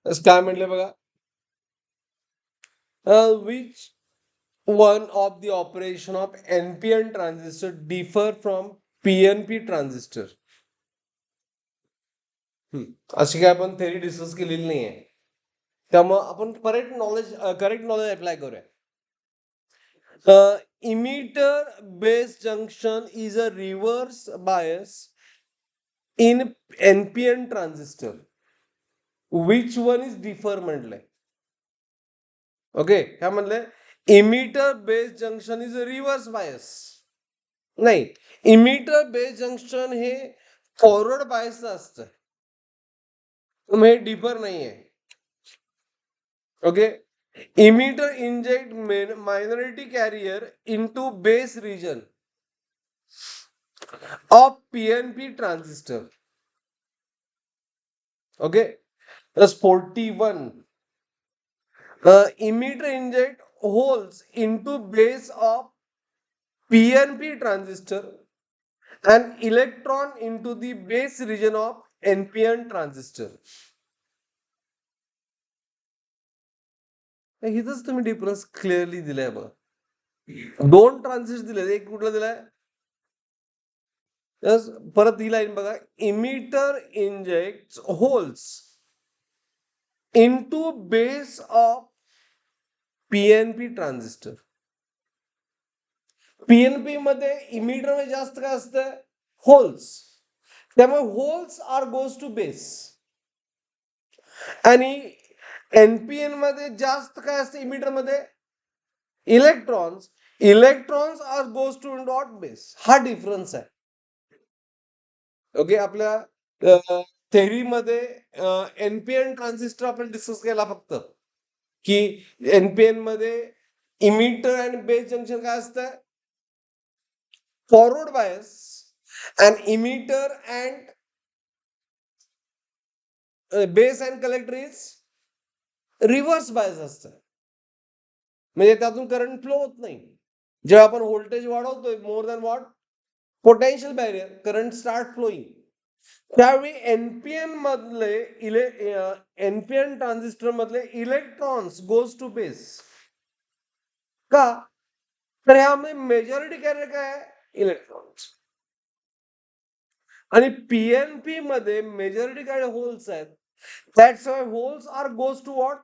काय म्हणले बघा, which one of the operation of NPN transistor differ from PNP transistor. अशी काय आपण थेरी डिस्कस केलेली नाही आहे, त्यामुळे आपण करेक्ट नॉलेज अप्लाय करूया. Emitter base junction is a reverse bias in NPN transistor. Which one is differ म्हटलंय. ओके, काय म्हणलंय, emitter base junction is a reverse bias. नाही, इमिटर बेस जंक्शन हे फॉरवर्ड बायस असतं, मग हे डिफर नाहीये. Okay, emitter inject minority carrier into base region of PNP transistor. Okay, 41. Emitter inject holes into base of PNP transistor and electron into the base region of NPN transistor. इथंच तुम्ही difference clearly दिलाय बघ. दोन transistor दिले, एक कुठलं दिलाय, परत ही लाईन बघा, emitter inject holes into base of PNP transistor. PNP मध्ये इमिटर मध्ये जास्त काय असतं, होल्स, त्यामुळे holes are goes to base. आणि एनपीएन मध्ये जास्त काय असतं, इमिटर मध्ये electrons are goes to dot base. हा डिफरन्स आहे. ओके, आपल्या थेरीमध्ये एनपीएन ट्रान्झिस्टर आपण डिस्कस केला फक्त, की एनपीएन मध्ये इमिटर आणि बेस जंक्शन काय असतं, forward bias, and emitter and base and collector is reverse bias असतं. म्हणजे त्यातून करंट फ्लो होत नाही. जेव्हा आपण व्होल्टेज वाढवतोय more than what potential barrier, current start flowing, त्यावेळी एनपीएन ट्रान्झिस्टर मधले इलेक्ट्रॉन्स गोज टू बेस. का, तर ह्यामध्ये मेजॉरिटी कॅरियर काय आहे, इलेक्ट्रॉन्स. आणि पीएनपी मध्ये मेजॉरिटी काय होल्स आहेत, that's why holes are goes to what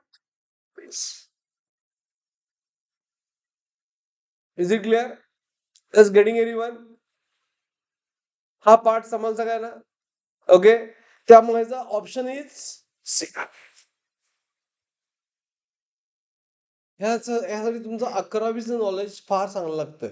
base. Is it clear? Is getting anyone? हा पार्ट समजला काय ना? ओके, त्यामुळे ऑप्शन इज सी. ह्यासाठी तुमचं 11वीचं नॉलेज फार चांगलं लागतं.